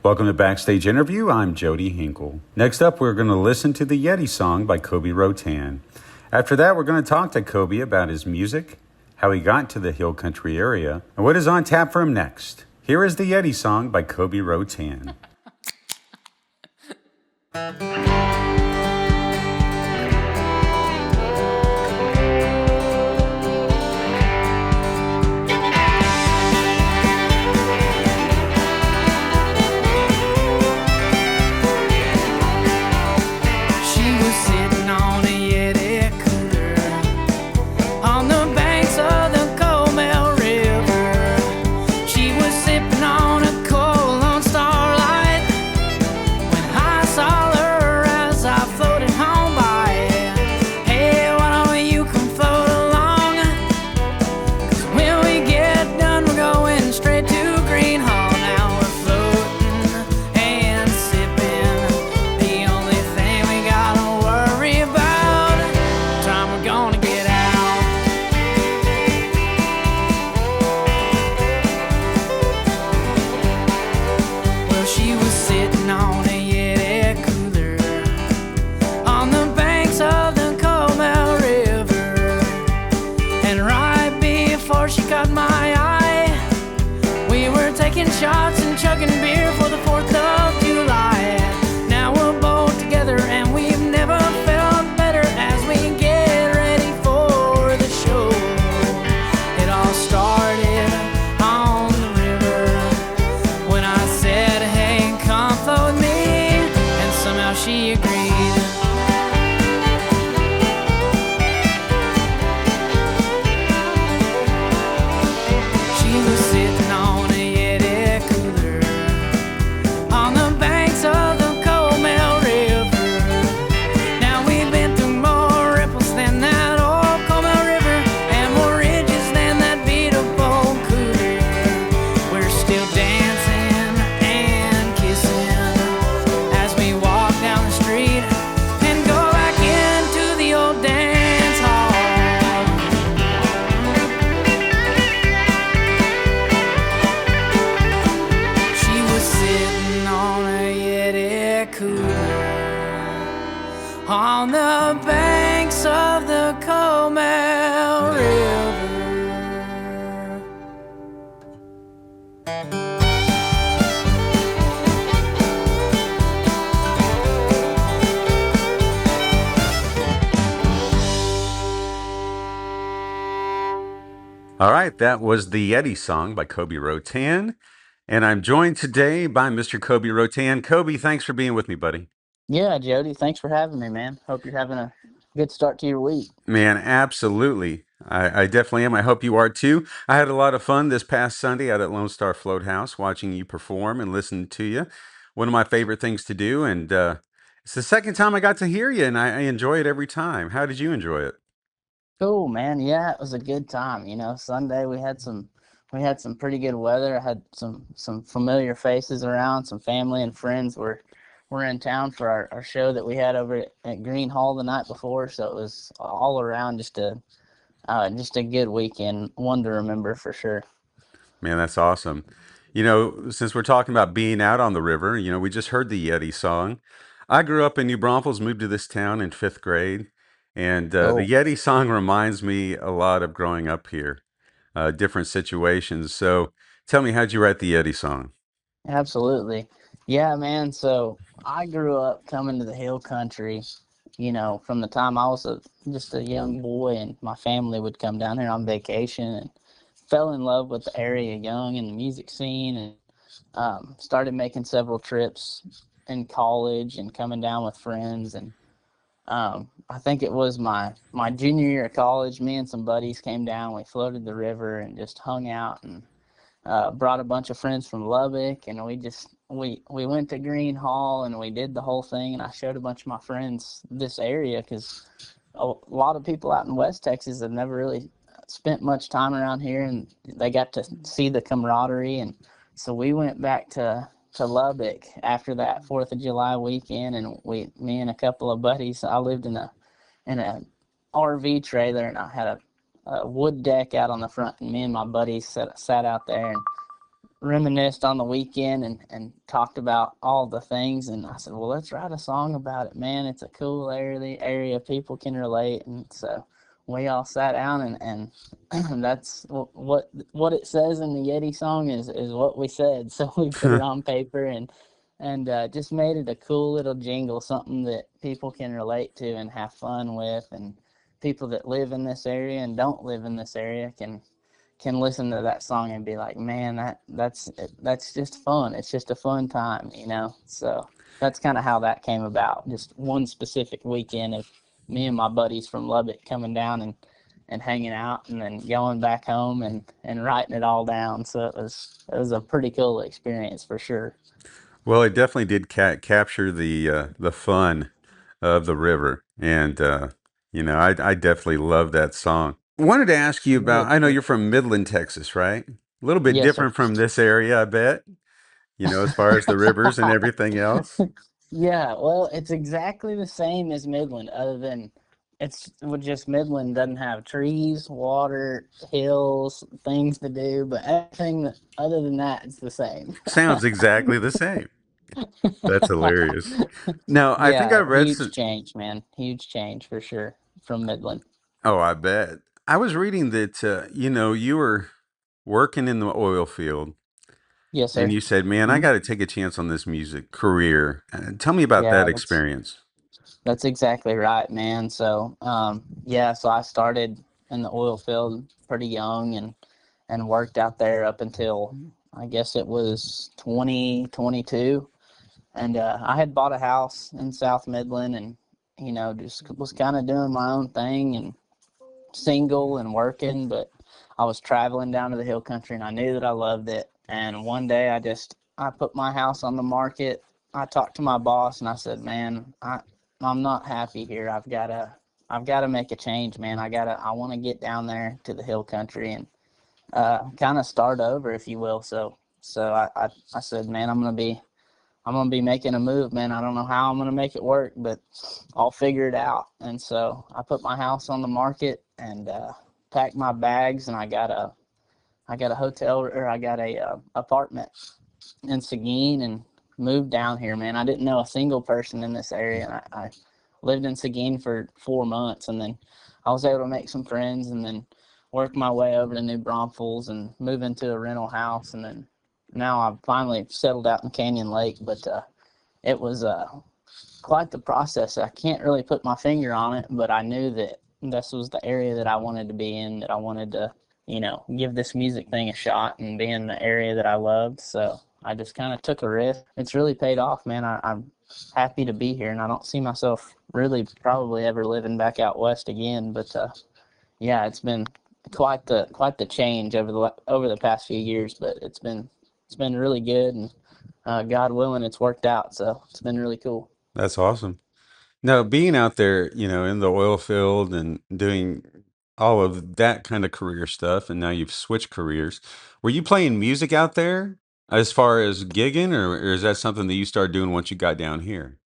Welcome to Backstage Interview. I'm Jody Hinkle. Next up, we're going to listen to the Yeti song by Coby Rotan. After that, we're going to talk to Coby about his music, how he got to the Hill Country area, and what is on tap for him next. Here is the Yeti song by Coby Rotan. Shots and chugging beer for the 4th of July. Now we're both together and we've never felt better as we get ready for the show. It all started on the river when I said, hey, come flow with me, and somehow she agreed. She was sitting on a on the banks of the Comal River. All right, that was the Yeti song by Coby Rotan. And I'm joined today by Mr. Coby Rotan. Coby, thanks for being with me, buddy. Yeah, Jody, thanks for having me, man. Hope you're having a good start to your week. Man, absolutely. I definitely am. I hope you are too. I had a lot of fun this past Sunday out at Lone Star Float House watching you perform and listening to you. One of my favorite things to do. And it's the second time I got to hear you, and I enjoy it every time. How did you enjoy it? Cool, man. Yeah, it was a good time. Sunday we had some pretty good weather. I had some familiar faces around, some family and friends were in town for our show that we had over at Green Hall the night before. So it was all around just a good weekend, one to remember for sure. Man, that's awesome. Since we're talking about being out on the river, we just heard the Yeti song. I grew up in New Braunfels, moved to this town in 5th grade, and the Yeti song reminds me a lot of growing up here, different situations. So tell me, how'd you write the Yeti song? Absolutely. Yeah, man. So I grew up coming to the Hill Country, from the time I was just a young boy, and my family would come down here on vacation, and fell in love with the area young and the music scene, and started making several trips in college and coming down with friends. And I think it was my junior year of college, me and some buddies came down, we floated the river and just hung out, and brought a bunch of friends from Lubbock, and we went to Green Hall and we did the whole thing, and I showed a bunch of my friends this area because a lot of people out in West Texas have never really spent much time around here, and they got to see the camaraderie. And so we went back to Lubbock after that 4th of July weekend, and me and a couple of buddies, I lived in a RV trailer, and I had a wood deck out on the front, and me and my buddies sat out there, and reminisced on the weekend and talked about all the things. And I said, well, let's write a song about it, man. It's a cool area people can relate. And so we all sat down and that's what it says in the Yeti song is what we said. So we put it on paper and just made it a cool little jingle, something that people can relate to and have fun with. And people that live in this area and don't live in this area can listen to that song and be like, man, that's just fun. It's just a fun time, you know. So that's kind of how that came about. Just one specific weekend of me and my buddies from Lubbock coming down and hanging out, and then going back home and writing it all down. So it was a pretty cool experience for sure. Well, it definitely did capture the fun of the river, and I definitely love that song. Wanted to ask you about. I know you're from Midland, Texas, right? A little bit Yes, sir. different from this area, I bet. As far as the rivers and everything else. Yeah, well, it's exactly the same as Midland, other than it's well, just Midland doesn't have trees, water, hills, things to do, but everything other than that, it's the same. Sounds exactly the same. That's hilarious. Now, I think I Yeah, read huge some. change, man. Huge change for sure from Midland. Oh, I bet. I was reading that you were working in the oil field, Yes, and sir. you said, "Man, I Mhm. got to take a chance on this music career." Tell me about Yeah, that that's experience. That's exactly right, man. So, yeah, so I started in the oil field pretty young and worked out there up until I guess it was 2022. And I had bought a house in South Midland and, just was kind of doing my own thing and single and working, but I was traveling down to the hill country and I knew that I loved it. And one day I put my house on the market. I talked to my boss and I said, "Man, I'm not happy here. I've got to make a change, man. I want to get down there to the hill country and kind of start over, if you will." So I said, "Man, I'm gonna be making a move, man. I don't know how I'm gonna make it work, but I'll figure it out." And so I put my house on the market and packed my bags, and I got a hotel, or I got a apartment in Seguin, and moved down here, man. I didn't know a single person in this area, and I lived in Seguin for 4 months, and then I was able to make some friends, and then work my way over to New Braunfels and move into a rental house, and then now I've finally settled out in Canyon Lake. But it was quite the process. I can't really put my finger on it, but I knew that this was the area that I wanted to be in, that I wanted to, give this music thing a shot and be in the area that I loved. So I just kind of took a risk. It's really paid off, man. I'm happy to be here, and I don't see myself really probably ever living back out west again. But yeah, it's been quite the change over the past few years, but it's been really good, and God willing, it's worked out. So it's been really cool. That's awesome. Now, being out there, in the oil field and doing all of that kind of career stuff, and now you've switched careers. Were you playing music out there as far as gigging, or is that something that you started doing once you got down here?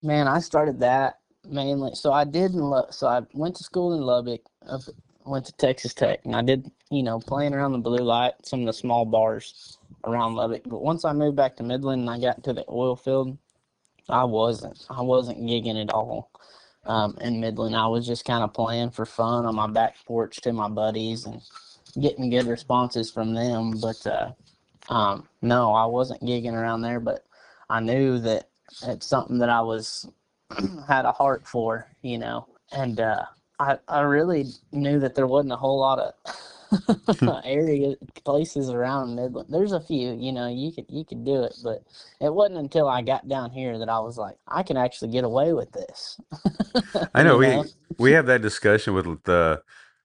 Man, I started that mainly. So I went to school in Lubbock, went to Texas Tech, and I did, playing around the blue light, some of the small bars around Lubbock. But once I moved back to Midland and I got into the oil field, I wasn't gigging at all. In Midland, I was just kind of playing for fun on my back porch to my buddies and getting good responses from them. But no, I wasn't gigging around there. But I knew that it's something that I was had a heart for, and I really knew that there wasn't a whole lot of area places around Midland. There's a few, you could do it, but it wasn't until I got down here that I was like, I can actually get away with this, I know you know. we have that discussion with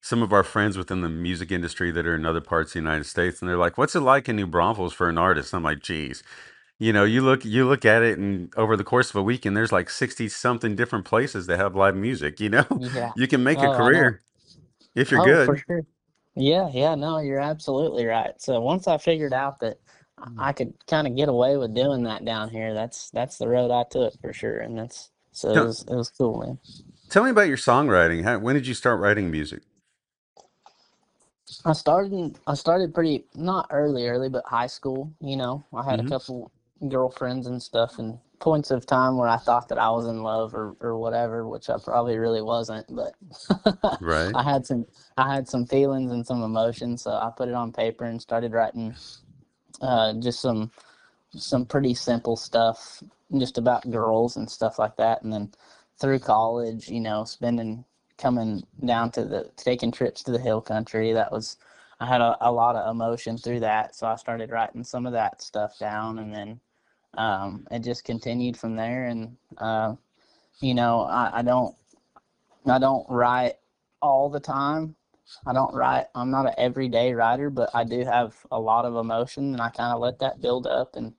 some of our friends within the music industry that are in other parts of the United States, and they're like, "What's it like in New Braunfels for an artist?" I'm like, "Geez, you look at it, and over the course of a week, and there's like 60 something different places that have live music. Yeah. You can make a Oh, I know. career if you're Oh, for good." sure. Yeah, yeah, no, you're absolutely right. So once I figured out that I could kind of get away with doing that down here, that's the road I took for sure, and that's so it Tell, was it was cool, man. tell me about your songwriting. When did you start writing music? I started pretty not early, but high school. I had a Hmm. couple girlfriends and stuff, and points of time where I thought that I was in love or whatever, which I probably really wasn't. But Right. I had some I had some feelings and some emotions, so I put it on paper and started writing just some pretty simple stuff just about girls and stuff like that. And then through college, coming down to taking trips to the hill country, I had a lot of emotion through that. So I started writing some of that stuff down, and then it just continued from there. And, I don't write all the time. I'm not an everyday writer, but I do have a lot of emotion, and I kind of let that build up. And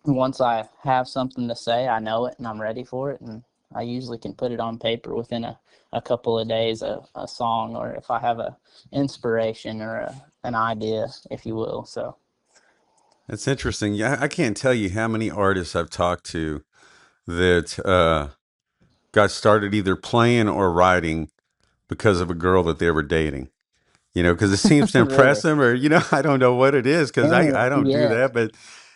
once I have something to say, I know it and I'm ready for it. And I usually can put it on paper within a couple of days, a song, or if I have a inspiration or an idea, if you will. So, That's interesting. Yeah, I can't tell you how many artists I've talked to that got started either playing or writing because of a girl that they were dating. Because it seems to impress really, them, or I don't know what it is, because I don't do yeah, that, but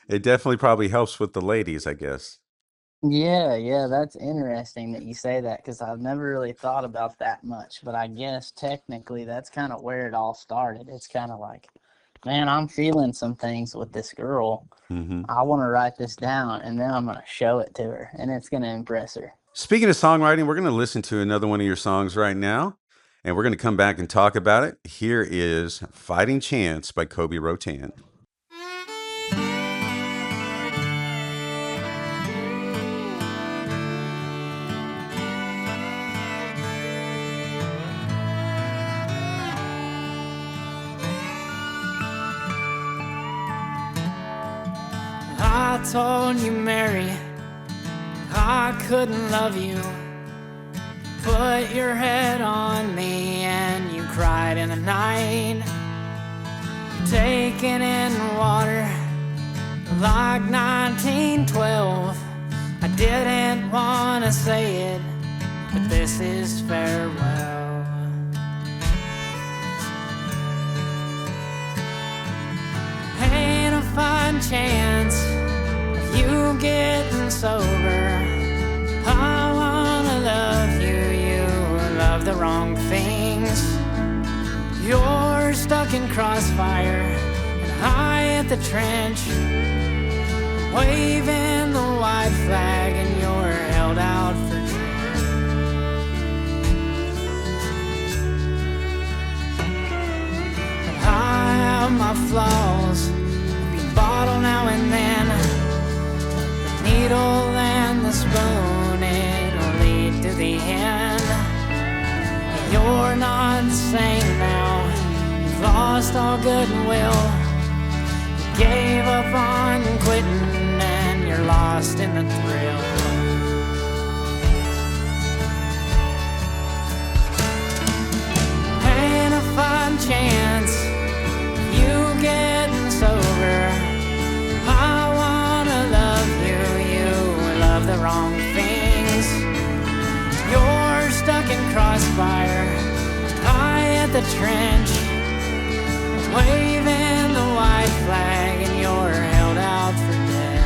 it definitely probably helps with the ladies, I guess. yeah, that's interesting that you say that, because I've never really thought about that much. But I guess technically that's kind of where it all started. It's kind of like, man, I'm feeling some things with this girl. Hmm. I want to write this down, and then I'm going to show it to her, and it's going to impress her. Speaking of songwriting, we're going to listen to another one of your songs right now, and we're going to come back and talk about it. Here is Fighting Chance by Coby Rotan. I told you, Mary, I couldn't love you. Put your head on me and you cried in the night, taking in water like 1912. I didn't want to say it, but this is farewell. Ain't a fine chance of you getting sober. I wanna love you, you love the wrong things. You're stuck in crossfire and high at the trench, waving the white flag and you're held out for dead. But I have my flaws, the bottle now and then, the needle and the spoon, it'll lead to the end. You're not the same now, you've lost all goodwill. You gave up on quitting and you're lost in the thrill. Ain't a fine chance of you getting sober. I wanna love you, you love the wrong things. You're stuck in crossfire, high at the trench, waving the white flag and you're held out for dead.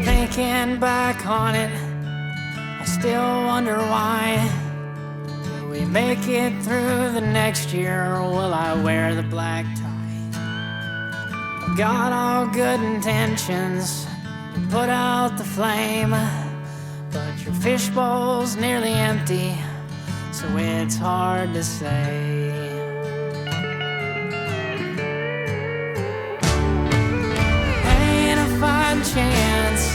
Thinking back on it, I still wonder why. Will we make it through the next year, or will I wear the black tie? I've got all good intentions to put out the flame, but your fishbowl's nearly empty, so it's hard to say. Ain't a fine chance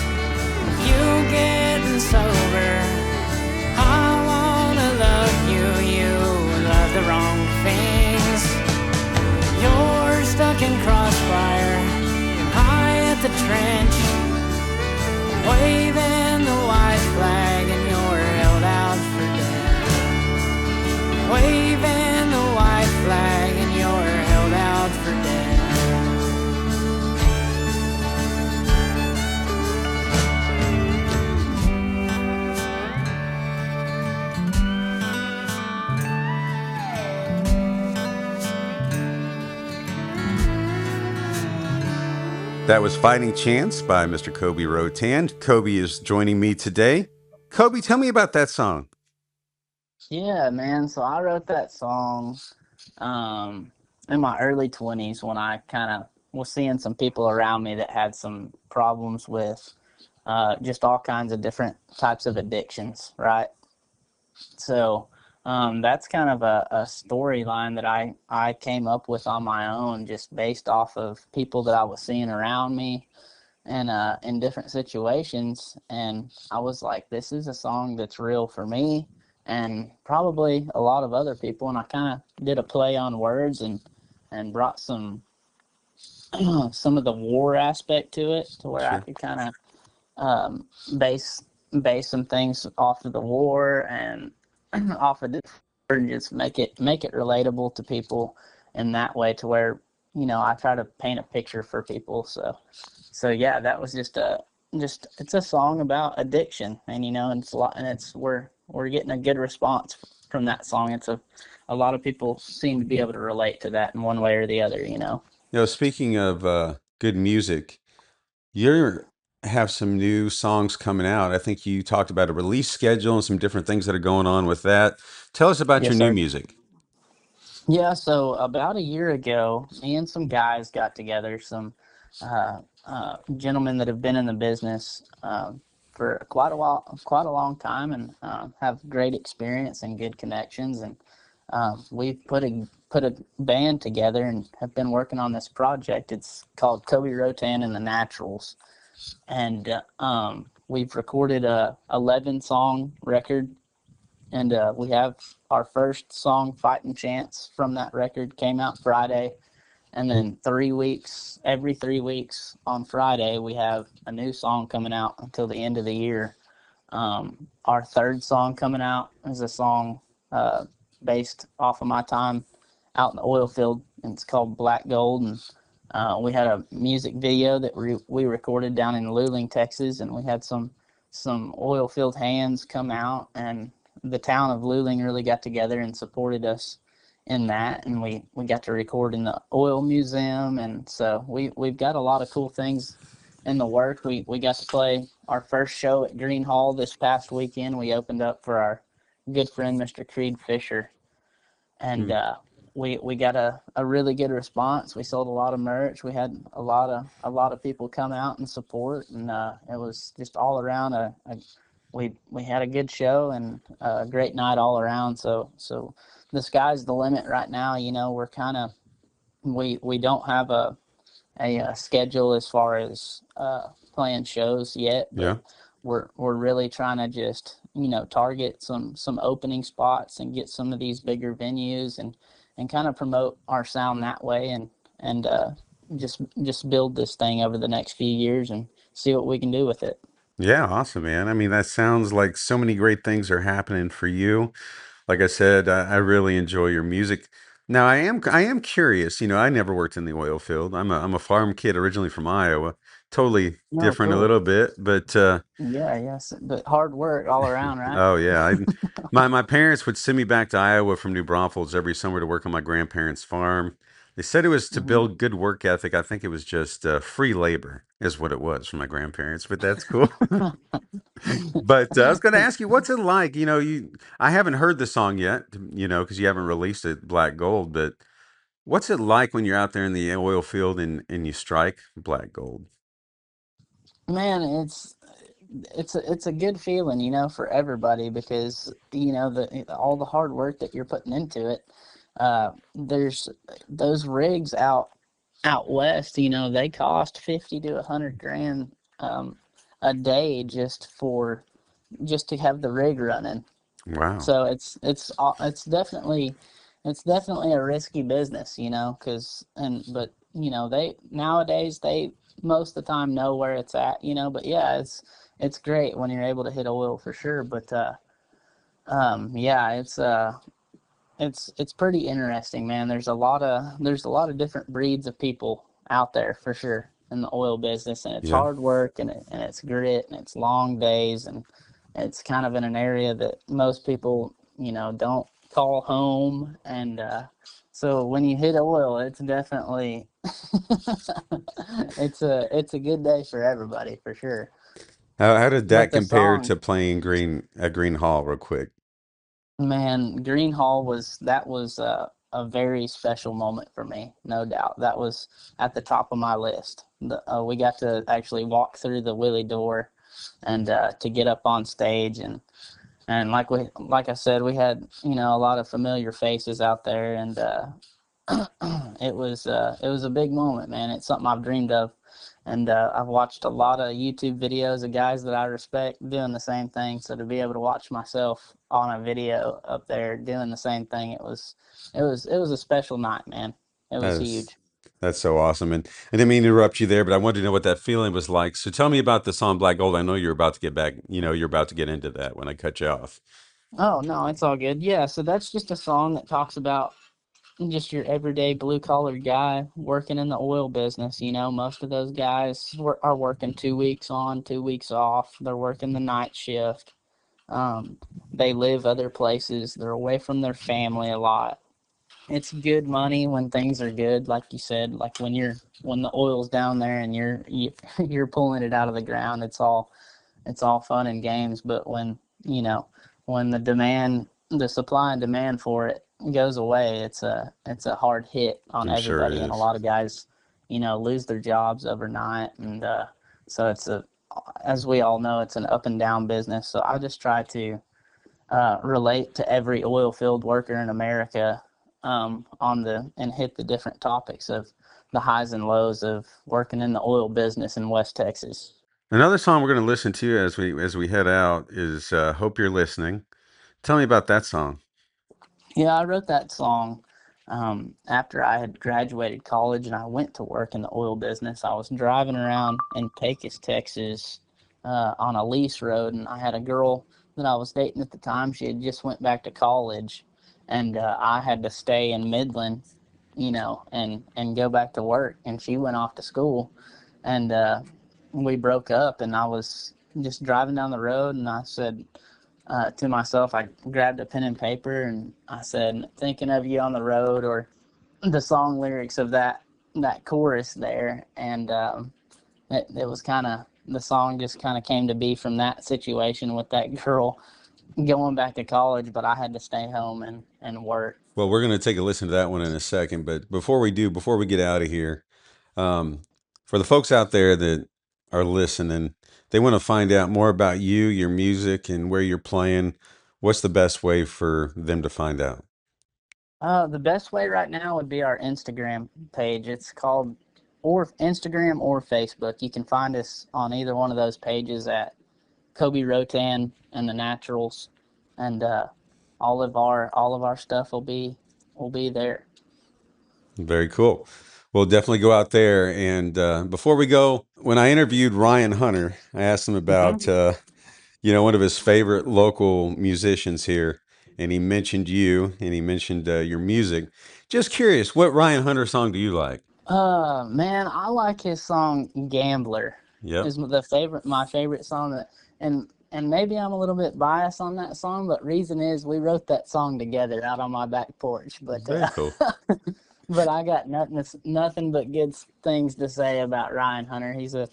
you getting sober. I wanna trench, waving the white flag and you're held out for dead. Waving the white flag and you're held out for dead. That was Fighting Chance by Mr. Coby Rotan. Coby is joining me today. Coby, tell me about that song. Yeah, man. So I wrote that song um, in my early 20s when I kind of was seeing some people around me that had some problems with just all kinds of different types of addictions, right? So that's kind of a storyline that I came up with on my own, just based off of people that I was seeing around me and in different situations. And I was like, this is a song that's real for me and probably a lot of other people. And I kind of did a play on words and brought some some of the war aspect to it, to where I Sure. could kind of um, base base some things off of the war and off of this, and just make it relatable to people in that way, to where I try to paint a picture for people. So yeah, that was just it's a song about addiction, and and it's a lot, and it's we're getting a good response from that song. A lot of people seem to be able to relate to that in one way or the other. Speaking of good music, you have some new songs coming out. I think you talked about a release schedule and some different things that are going on with that. Tell us about your Yes, new sir. music. Yeah, so about a year ago, me and some guys got together, some gentlemen that have been in the business for quite a while, quite a long time, and have great experience and good connections. And we've put a band together and have been working on this project. It's called Coby Rotan and the Naturals, and we've recorded a 11-song record, and we have our first song, Fighting Chance, from that record, came out Friday. And then 3 weeks, every 3 weeks on Friday, we have a new song coming out until the end of the year. Our third song coming out is a song based off of my time out in the oil field, and it's called Black Gold. And we had a music video that we recorded down in Luling, Texas, and we had some oil field hands come out, and the town of Luling really got together and supported us in that, and we got to record in the oil museum. And so we've got a lot of cool things in the work. We got to play our first show at Green Hall this past weekend. We opened up for our good friend Mr. Creed Fisher, and Hmm. we got a really good response. We sold a lot of merch. We had a lot of people come out and support, and it was just all around we had a good show and a great night all around. So the sky's the limit right now. We're kind of we don't have a schedule as far as playing shows yet, but Yeah. we're really trying to just target some opening spots and get some of these bigger venues and kind of promote our sound that way, and just build this thing over the next few years and see what we can do with it. Yeah, awesome, man. I mean, that sounds like so many great things are happening for you. Like I said, I really enjoy your music. Now, I am curious. I never worked in the oil field. I'm a farm kid originally from Iowa. Totally No, different a cool. little bit, but Yeah, yes, but hard work all around, right? oh yeah, my parents would send me back to Iowa from New Braunfels every summer to work on my grandparents' farm. They said it was to Hmm. build good work ethic. I think it was just free labor is what it was for my grandparents, but that's cool. But I was going to ask you, what's it like? I haven't heard the song yet, because you haven't released it, Black Gold. But what's it like when you're out there in the oil field and you strike black gold? Man, it's a good feeling, for everybody, because all the hard work that you're putting into it. There's those rigs out west, they cost 50 to 100 grand a day just to have the rig running. Wow. So it's definitely a risky business, because but they nowadays most of the time know where it's at, you know. But yeah, it's great when you're able to hit oil for sure. But yeah, it's pretty interesting, man. There's a lot of different breeds of people out there for sure in the oil business, and it's Yeah. hard work, and it's grit, and it's long days, and it's kind of in an area that most people, don't call home, and so when you hit oil, it's definitely it's a good day for everybody for sure. How did But that the compare song, to playing Green at Green Hall, real quick? man, Green Hall was a very special moment for me, no doubt. That was at the top of my list. We got to actually walk through the Willie door, and to get up on stage, and like I said, we had a lot of familiar faces out there, and it was a big moment, man. It's something I've dreamed of, and I've watched a lot of YouTube videos of guys that I respect doing the same thing. So to be able to watch myself on a video up there doing the same thing, it was a special night, man. It was That is huge. that's so awesome. And I didn't mean to interrupt you there, but I wanted to know what that feeling was like. So tell me about the song Black Gold. I know you're about to get back, you're about to get into that when I cut you off. Oh no, it's all good. Yeah, so that's just a song that talks about just your everyday blue collar guy working in the oil business. Most of those guys are working 2 weeks on, 2 weeks off. They're working the night shift. Um, they live other places. They're away from their family a lot. It's good money when things are good, like you said. Like when the oil's down there and you're pulling it out of the ground. It's all fun and games. But when the supply and demand for it goes away, it's a hard hit on I'm sure it everybody, and a is. lot of guys, lose their jobs overnight, and so as we all know, it's an up and down business. So I just try to relate to every oil field worker in America, and hit the different topics of the highs and lows of working in the oil business in West Texas. Another song we're going to listen to as we head out is "Hope You're Listening." Tell me about that song. Yeah, I wrote that song after I had graduated college and I went to work in the oil business. I was driving around in Pecos, Texas, on a lease road, and I had a girl that I was dating at the time. She had just went back to college, and I had to stay in Midland, and go back to work. And she went off to school, and we broke up. And I was just driving down the road, and I said, to myself, I grabbed a pen and paper and I said, "Thinking of you on the road," or the song lyrics of that chorus there, and it was kind of the song just kind of came to be from that situation with that girl going back to college, but I had to stay home and work. Well, we're going to take a listen to that one in a second, but before we get out of here, um, for the folks out there that are listening, they want to find out more about you, your music, and where you're playing. What's the best way for them to find out? The best way right now would be our Instagram page. It's called or Instagram or Facebook. You can find us on either one of those pages at Coby Rotan and the Naturals, and all of our stuff will be there. Very cool. We'll definitely go out there. And before we go, when I interviewed Ryan Hunter, I asked him about Hmm. one of his favorite local musicians here, and he mentioned you, and he mentioned your music. Just curious, what Ryan Hunter song do you like? Man, I like his song "Gambler." Yep, Is my favorite song and maybe I'm a little bit biased on that song, but reason is we wrote that song together out on my back porch. But very cool. but I got nothing but good things to say about Ryan Hunter. He's a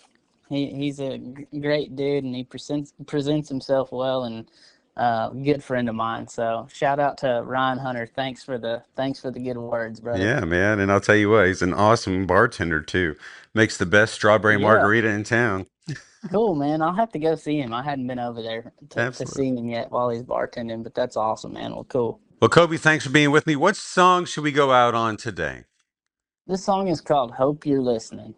great dude, and he presents himself well, and good friend of mine. So shout out to Ryan Hunter. Thanks for the good words, brother. Yeah, man. And I'll tell you what, he's an awesome bartender too. Makes the best strawberry Yeah, margarita in town. cool, man. I'll have to go see him. I hadn't been over there to Absolutely. see him yet while he's bartending, but that's awesome, man. Well, cool. Well, Kobe, thanks for being with me. What song should we go out on today? This song is called "Hope You're Listening."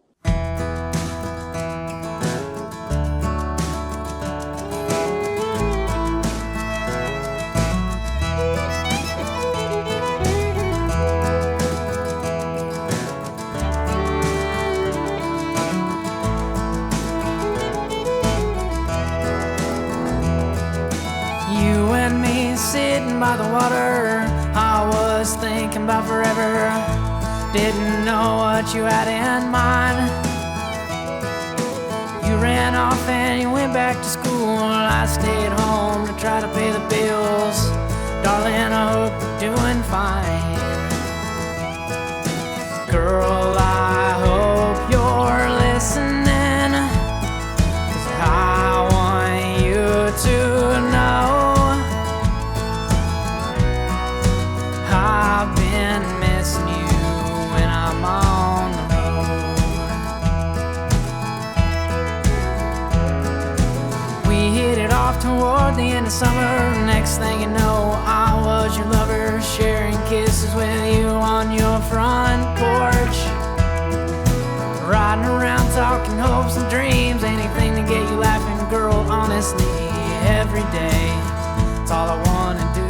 by the water, I was thinking about forever. Didn't know what you had in mind. You ran off and you went back to school. I stayed home to try to pay the bills. Darling, I hope you're doing fine. Girl, I hope you're listening, 'cause I want you to know I've been missing you when I'm on the road. We hit it off toward the end of summer. Next thing you know, I was your lover, sharing kisses with you on your front porch. Riding around talking hopes and dreams, anything to get you laughing, girl, honestly, every day. It's all I wanna do.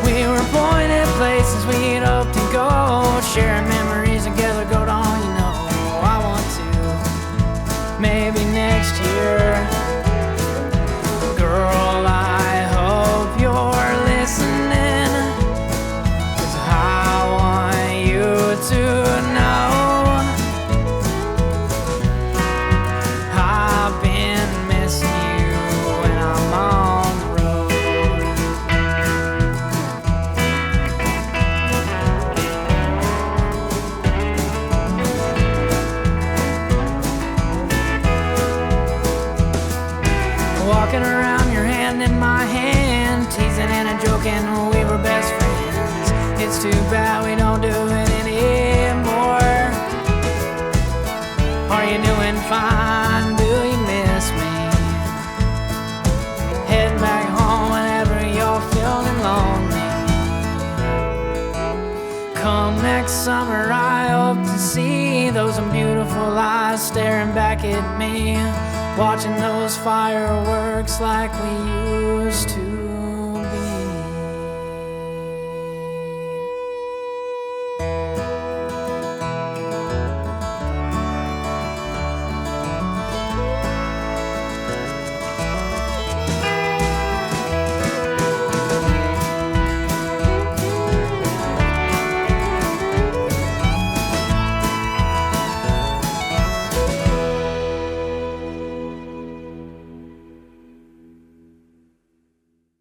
We were pointed places we'd hope to go, sharing memories together, go on, you know I want to. Maybe next year. Girl, I hope you're listening, 'cause I want you to know I've been missing you when I'm on the road. Walking around, your hand in my hand, teasing and a joking, we were best friends. It's too bad we don't do it anymore. Are you doing fine? Do you miss me? Head back home whenever you're feeling lonely. Come next summer, I hope to see those beautiful eyes staring back at me, watching those fireworks like we used to.